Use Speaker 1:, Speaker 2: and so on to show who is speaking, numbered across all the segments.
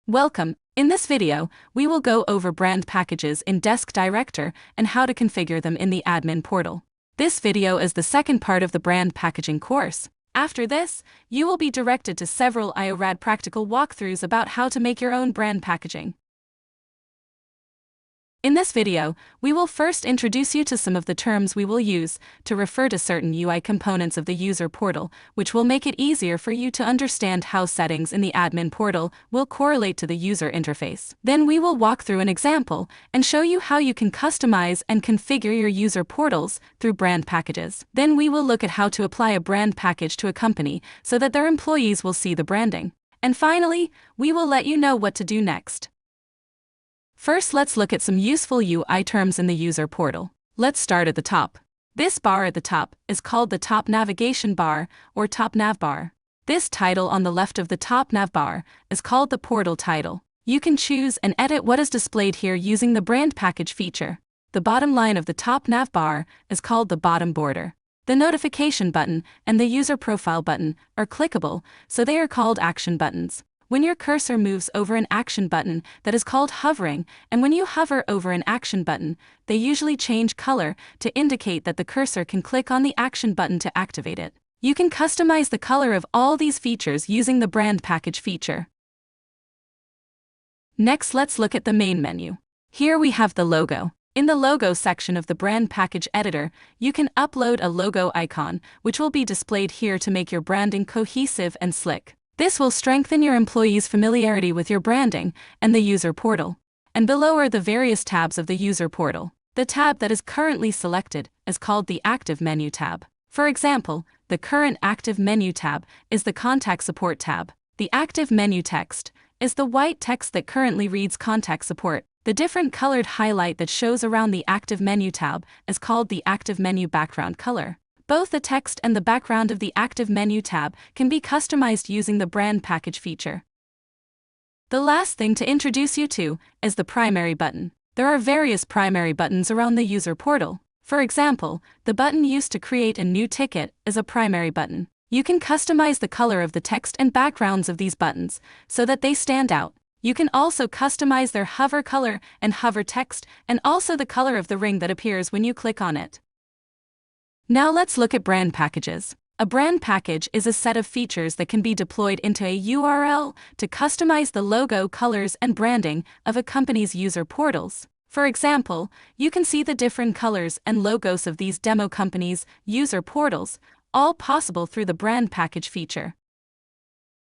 Speaker 1: Welcome. In this video, we will go over brand packages in Desk Director and how to configure them in the admin portal. This video is the second part of the brand packaging course. After this, you will be directed to several IORAD practical walkthroughs about how to make your own brand packaging. In this video, we will first introduce you to some of the terms we will use to refer to certain UI components of the user portal, which will make it easier for you to understand how settings in the admin portal will correlate to the user interface. Then we will walk through an example and show you how you can customize and configure your user portals through brand packages. Then we will look at how to apply a brand package to a company so that their employees will see the branding. And finally, we will let you know what to do next. First, let's look at some useful UI terms in the user portal. Let's start at the top. This bar at the top is called the top navigation bar or top nav bar. This title on the left of the top nav bar is called the portal title. You can choose and edit what is displayed here using the brand package feature. The bottom line of the top nav bar is called the bottom border. The notification button and the user profile button are clickable, so they are called action buttons. When your cursor moves over an action button, that is called hovering, and when you hover over an action button, they usually change color to indicate that the cursor can click on the action button to activate it. You can customize the color of all these features using the brand package feature. Next, let's look at the main menu. Here we have the logo. In the logo section of the brand package editor, you can upload a logo icon, which will be displayed here to make your branding cohesive and slick. This will strengthen your employees' familiarity with your branding and the user portal. And below are the various tabs of the user portal. The tab that is currently selected is called the Active Menu tab. For example, the current Active Menu tab is the Contact Support tab. The Active Menu text is the white text that currently reads Contact Support. The different colored highlight that shows around the Active Menu tab is called the Active Menu background color. Both the text and the background of the Active Menu tab can be customized using the brand package feature. The last thing to introduce you to is the primary button. There are various primary buttons around the user portal. For example, the button used to create a new ticket is a primary button. You can customize the color of the text and backgrounds of these buttons so that they stand out. You can also customize their hover color and hover text, and also the color of the ring that appears when you click on it. Now let's look at brand packages. A brand package is a set of features that can be deployed into a URL to customize the logo, colors, and branding of a company's user portals. For example, you can see the different colors and logos of these demo companies' user portals, all possible through the brand package feature.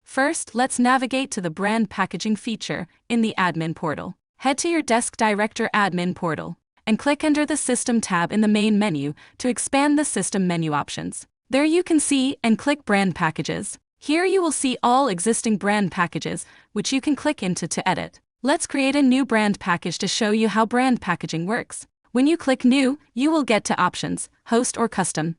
Speaker 1: First, let's navigate to the brand packaging feature in the admin portal. Head to your Desk Director admin portal and click under the System tab in the main menu to expand the system menu options. There you can see and click Brand Packages. Here you will see all existing brand packages, which you can click into to edit. Let's create a new brand package to show you how brand packaging works. When you click New, you will get to Options, Host or Custom.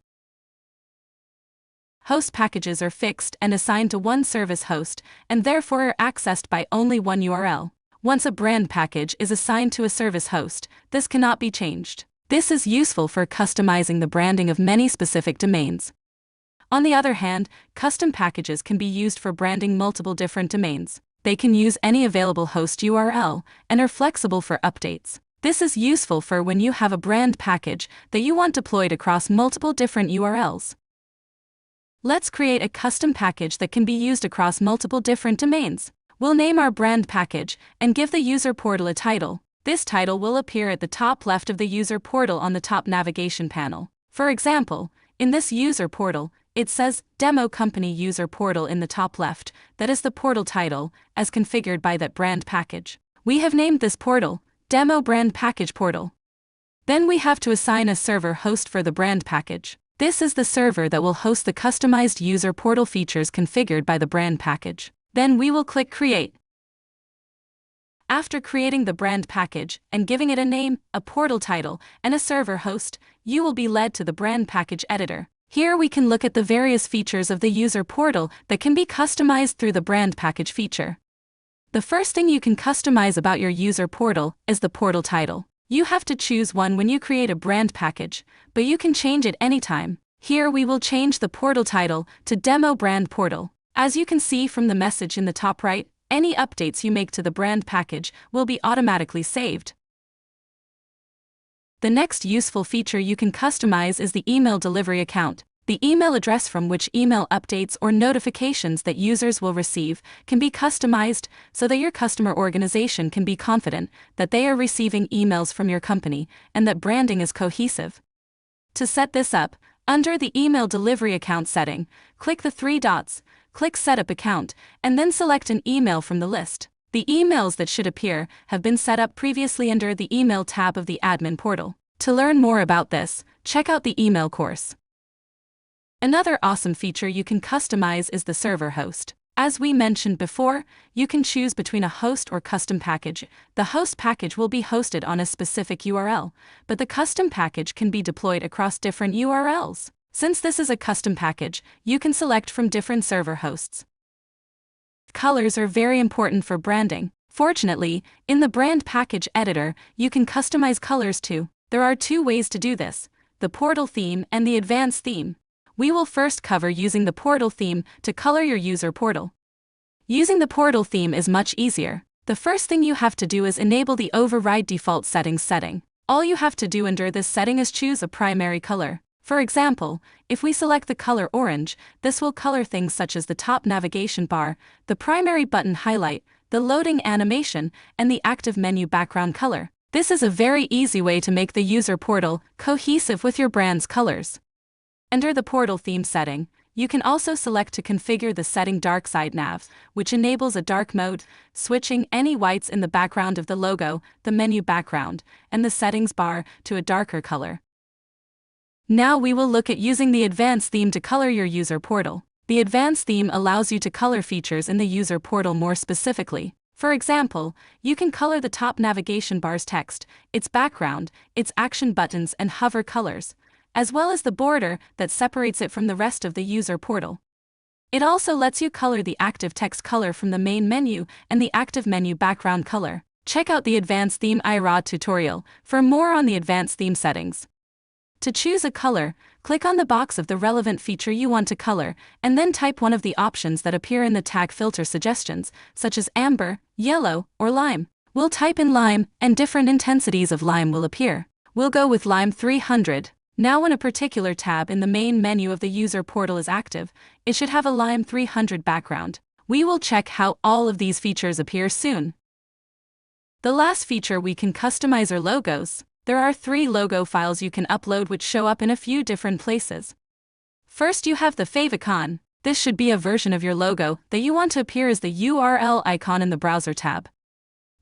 Speaker 1: Host packages are fixed and assigned to one service host, and therefore are accessed by only one URL. Once a brand package is assigned to a service host, this cannot be changed. This is useful for customizing the branding of many specific domains. On the other hand, custom packages can be used for branding multiple different domains. They can use any available host URL and are flexible for updates. This is useful for when you have a brand package that you want deployed across multiple different URLs. Let's create a custom package that can be used across multiple different domains. We'll name our brand package and give the user portal a title. This title will appear at the top left of the user portal on the top navigation panel. For example, in this user portal, it says Demo Company User Portal in the top left. That is the portal title, as configured by that brand package. We have named this portal Demo Brand Package Portal. Then we have to assign a server host for the brand package. This is the server that will host the customized user portal features configured by the brand package. Then we will click Create. After creating the brand package and giving it a name, a portal title, and a server host, you will be led to the brand package editor. Here we can look at the various features of the user portal that can be customized through the brand package feature. The first thing you can customize about your user portal is the portal title. You have to choose one when you create a brand package, but you can change it anytime. Here we will change the portal title to Demo Brand Portal. As you can see from the message in the top right, Any updates you make to the brand package will be automatically saved. The next useful feature you can customize is the email delivery account. The email address from which email updates or notifications that users will receive can be customized so that your customer organization can be confident that they are receiving emails from your company and that branding is cohesive. To set this up, under the email delivery account setting, click the three dots, click Setup Account, and then select an email from the list. The emails that should appear have been set up previously under the Email tab of the admin portal. To learn more about this, check out the email course. Another awesome feature you can customize is the server host. As we mentioned before, you can choose between a host or custom package. The host package will be hosted on a specific URL, but the custom package can be deployed across different URLs. Since this is a custom package, you can select from different server hosts. Colors are very important for branding. Fortunately, in the brand package editor, you can customize colors too. There are two ways to do this: the portal theme and the advanced theme. We will first cover using the portal theme to color your user portal. Using the portal theme is much easier. The first thing you have to do is enable the Override Default Settings setting. All you have to do under this setting is choose a primary color. For example, if we select the color orange, this will color things such as the top navigation bar, the primary button highlight, the loading animation, and the active menu background color. This is a very easy way to make the user portal cohesive with your brand's colors. Under the portal theme setting, you can also select to configure the setting Dark Side Nav, which enables a dark mode, switching any whites in the background of the logo, the menu background, and the settings bar to a darker color. Now we will look at using the advanced theme to color your user portal. The advanced theme allows you to color features in the user portal more specifically. For example, you can color the top navigation bar's text, its background, its action buttons and hover colors, as well as the border that separates it from the rest of the user portal. It also lets you color the active text color from the main menu and the active menu background color. Check out the Advanced Theme iRaw tutorial for more on the advanced theme settings. To choose a color, click on the box of the relevant feature you want to color, and then type one of the options that appear in the tag filter suggestions, such as amber, yellow, or lime. We'll type in lime, and different intensities of lime will appear. We'll go with lime 300. Now when a particular tab in the main menu of the user portal is active, it should have a lime 300 background. We will check how all of these features appear soon. The last feature we can customize are logos. There are 3 logo files you can upload which show up in a few different places. First you have the favicon. This should be a version of your logo that you want to appear as the URL icon in the browser tab.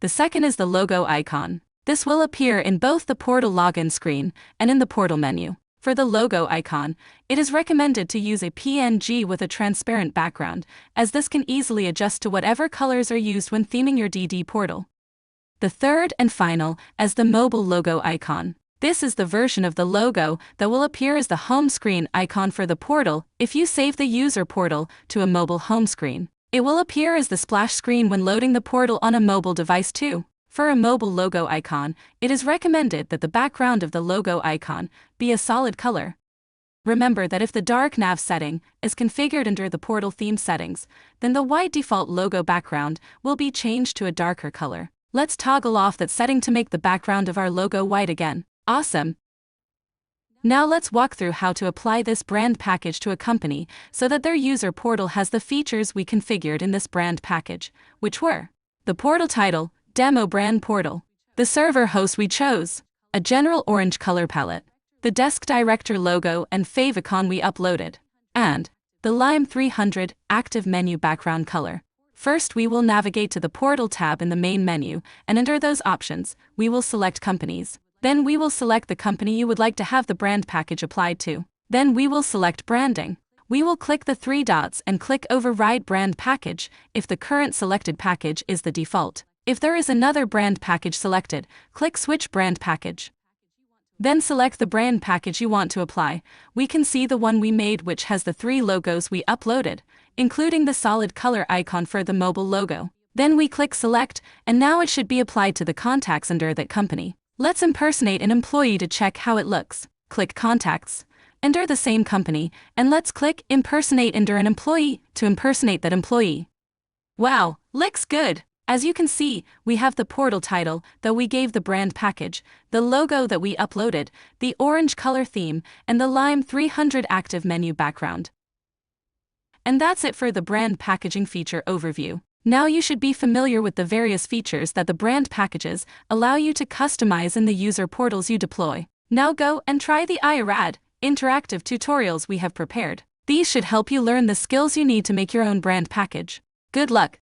Speaker 1: The second is the logo icon. This will appear in both the portal login screen and in the portal menu. For the logo icon, it is recommended to use a PNG with a transparent background, as this can easily adjust to whatever colors are used when theming your DD portal. The third and final is the mobile logo icon. This is the version of the logo that will appear as the home screen icon for the portal if you save the user portal to a mobile home screen. It will appear as the splash screen when loading the portal on a mobile device too. For a mobile logo icon, it is recommended that the background of the logo icon be a solid color. Remember that if the dark nav setting is configured under the portal theme settings, then the white default logo background will be changed to a darker color. Let's toggle off that setting to make the background of our logo white again. Awesome! Now let's walk through how to apply this brand package to a company so that their user portal has the features we configured in this brand package, which were the portal title, Demo Brand Portal, the server host we chose, a general orange color palette, the Desk Director logo and favicon we uploaded, and the Lime 300 active menu background color. First we will navigate to the portal tab in the main menu, and under those options, we will select companies. Then we will select the company you would like to have the brand package applied to. Then we will select branding. We will click the 3 dots and click Override Brand Package if the current selected package is the default. If there is another brand package selected, click Switch Brand Package. Then select the brand package you want to apply. We can see the one we made which has the 3 logos we uploaded, including the solid color icon for the mobile logo. Then we click Select, and now it should be applied to the contacts under that company. Let's impersonate an employee to check how it looks. Click Contacts, enter the same company, and let's click Impersonate under an employee to impersonate that employee. Wow, looks good! As you can see, we have the portal title that we gave the brand package, the logo that we uploaded, the orange color theme, and the Lime 300 active menu background. And that's it for the brand packaging feature overview. Now you should be familiar with the various features that the brand packages allow you to customize in the user portals you deploy. Now go and try the iRad interactive tutorials we have prepared. These should help you learn the skills you need to make your own brand package. Good luck!